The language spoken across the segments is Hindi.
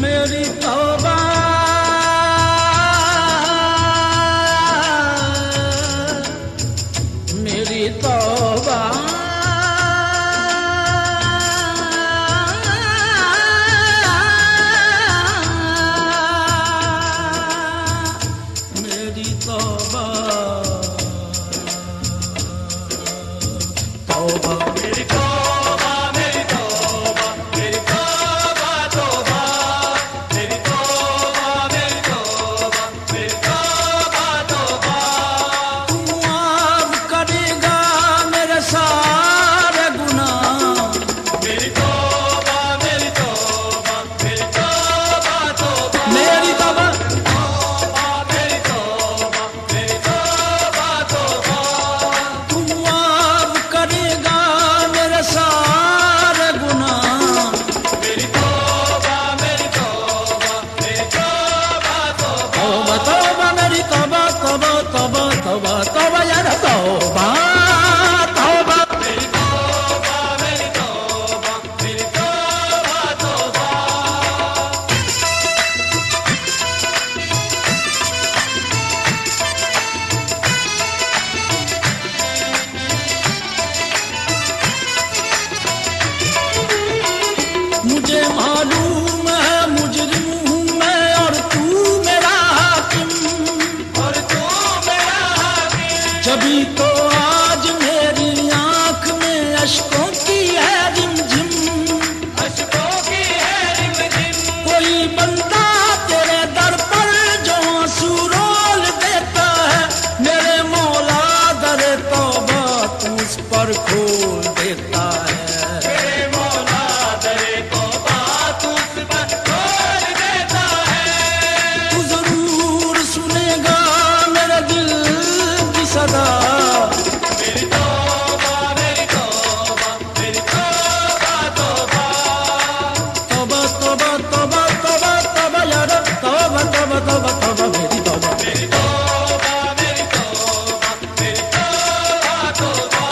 मेरी तौबा मेरी तौबा मेरी तौबा तौबा मेरी तौबा मेरी तौबा मेरी तौबा तौबा मेरी तौबा मेरी तौबा मेरी तौबा तौबा तू माफ करेगा मेरे सारे गुनाह मेरी तौबा मेरी तौबा मेरी तौबा तौबा मेरी तौबा मेरी तौबा मेरी तौबा तौबा तू माफ करेगा मेरे सारे गुनाह मेरी तौबा मेरी तौबा मेरी तौबा तौबा तौबा मेरी तौबा तौबा तौबा तौबा तौबा यार तौबा तौबा मेरी तौबा मेरी तौबा मेरी तौबा तौबा मुझे मालूम है मुजरिम हूँ मैं और तू मेरा हाकिम और तू मेरा हाकिम जभी तो आज मेरी आंख में अश्कों की है रिमझिम अश्कों की है रिमझिम कोई बंदा तेरे दर पर जो आंसू रोल देता है मेरे मौला दरे तौबा तू उस पर खोल देता है मेरे मौला दरे तौबा तू उस पर खोल देता है तू जरूर सुनेगा मेरे दिल की सदा मेरी तौबा मेरी तौबा मेरी तौबा तौबा तौबा तौबा तौबा तौबा तौबा यार तौबा तौबा तौबा तौबा मेरी तौबा मेरी तौबा मेरी तौबा मेरी तौबा तौबा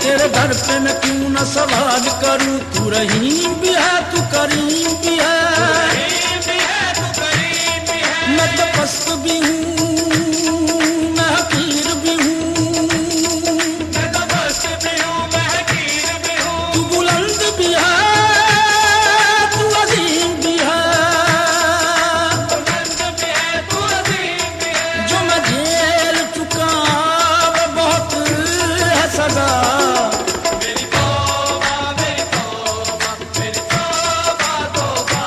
तेरे दर पे मैं क्यों न सवाल करूं तू रहीम भी है तू करीम भी है मैं तो पस्त भी हूँ मैं हकीर भी हूँ तू बुलंद भी है तू अजीम भी है जो मैं झेल चुका वो बहुत है सदा मेरी तौबा मेरी तौबा मेरी तौबा तौबा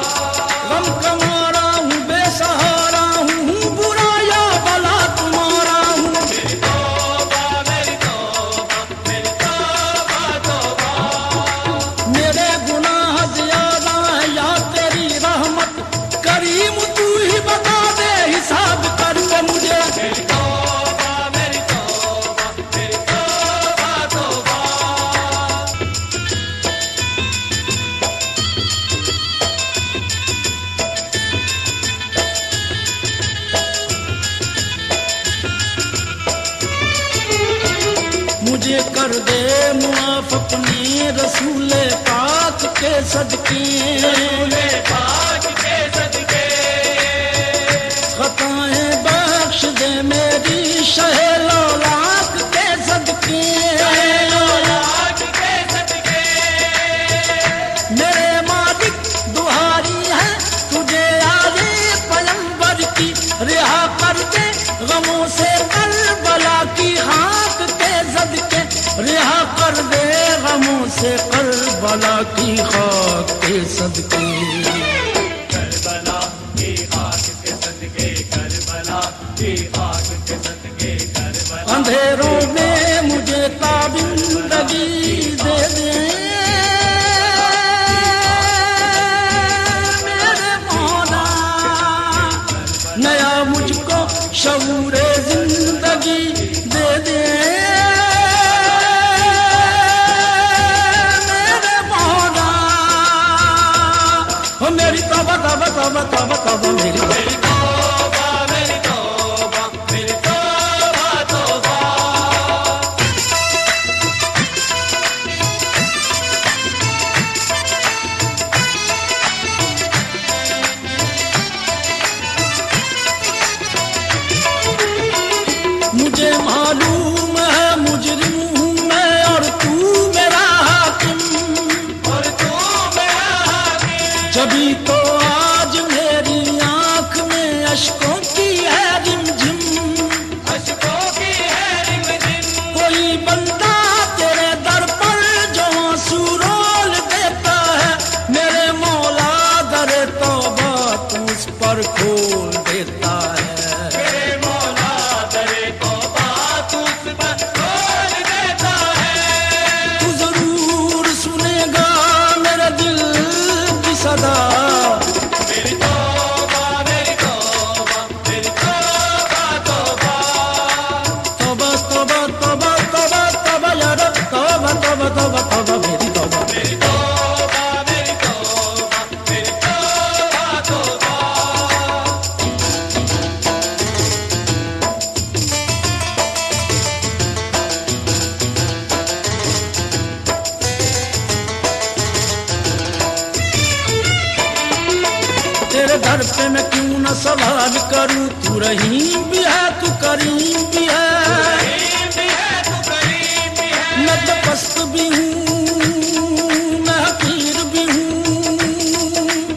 गम का मारा हूँ बेसहारा हूँ बुरा या भला तुम्हारा हूँ मेरी तौबा मेरी तौबा मेरी तौबा तौबा मेरे गुनाह ज्यादा है या तेरी रहमत करीम तू ही बता दे हिसाब करके मुझे मेरी तौबा मेरी तौबा मेरी तौबा तौबा मुझे कर दे मुआफ अपने रसूल पाक के सदके खताएं बख्श दे मेरी शहे लौलाक के सदके मेरे मालिक दुहारी है तुझे आजे पैगंबर की रिहा कर दे गमों से करबला की खाक के सदके रिहा कर दे गमों से करबला की खाक के सदके करबला की खाक के सदके करबला की खाक के सदके करबला अंधेरों में मुझे ताबिंदगी दे दे मेरे मौला नया मुझको शऊरे जिंदगी दे दे मेरे मौला हो मेरी तौबा तौबा तौबा तौबा तौबा मेरी तौबा मेरी तौबा मेरी तौबा तौबा। मुझे मालूम है मुजरिम हूँ मैं और तू मेरा हाकिम, और तू मेरा हाकिम। जभी तो आज मेरी आंख में अश्कों की है रिमझिम, अश्कों की है रिमझिम। कोई बंदा तेरे दर पर जो आंसू रोल देता है, मेरे मौला दरे तौबा तू उस पर खोल देता है। मेरे मौला दरे तौबा तू उस पर खोल देता है। तू जरूर सुनेगा मेरे दिल की सदा, मेरी तौबा मेरी तौबा मेरी तौबा तौबा। तौबा तौबा तौबा तौबा तौबा या रब तौबा तौबा तौबा तौबा मेरी तौबा। मेरी तौबा मेरी तौबा मेरी तौबा तौबा। तेरे दर पे मैं क्यों न सवाल करूं, तू रहीम भी है तू करीम भी है। करीम भी है तू करीम भी है। मैं तो पस्त भी हूँ मैं हकीर भी हूँ,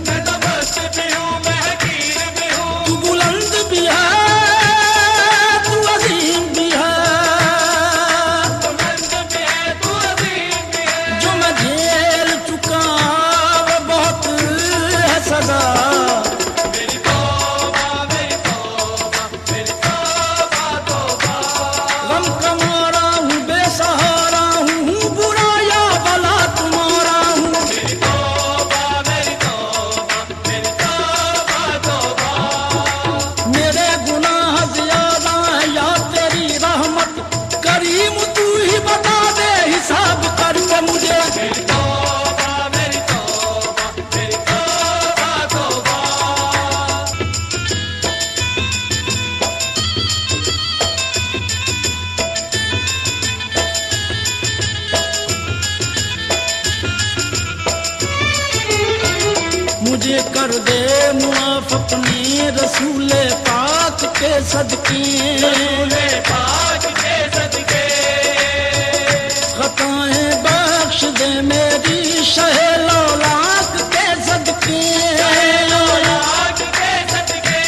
मैं तो बस्त भी हूँ मैं हकीर भी हूँ। तू बुलंद भी है तू अजीम भी है। तू बुलंद भी है तू अजीम भी है। जो मैं झेल चुका वो बहुत है सजा, मेरी तौबा मेरी तौबा मेरी तौबा तौबा। गम कमारा हूँ बेसहारा हूँ बुरा या भला तुम्हारा हूँ। मेरी तौबा मेरी तौबा मेरी तौबा तौबा। मेरे गुनाह ज्यादा है या तेरी रहमत, करीम तू ही बता दे हिसाब करके मुझे। मेरी तौबा मेरी तौबा मेरी तौबा तौबा। मुझे कर दे मुआफ अपने रसूले पाक के सदके, रसूले पाक के सदके। खताएं बख्श दे मेरी शहे लौलाक के सदके। लौलाक के सदके।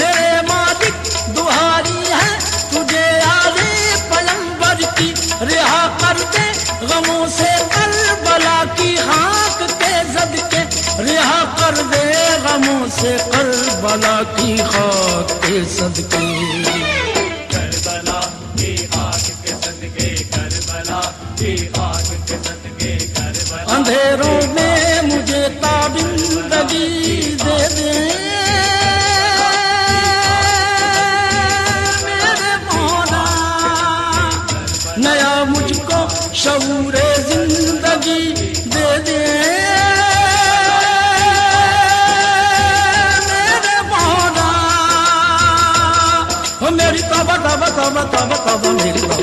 मेरे मालिक दुहारी है तुझे आले पैगंबर की, रिहा कर दे गमों से करबला की खाक के सदके, रिहा कर दे गमों से करबला की खाक के सदके। करबला की आग के सदके करबला की आग के सदके करबला। अंधेरों में मुझे ताबिंदगी दे दे मेरे मौला, नया मुझको शऊरे जिंदगी दे दे मेरे मौला। हो मेरी तौबा तौबा तौबा तौबा तौबा मेरी तौबा।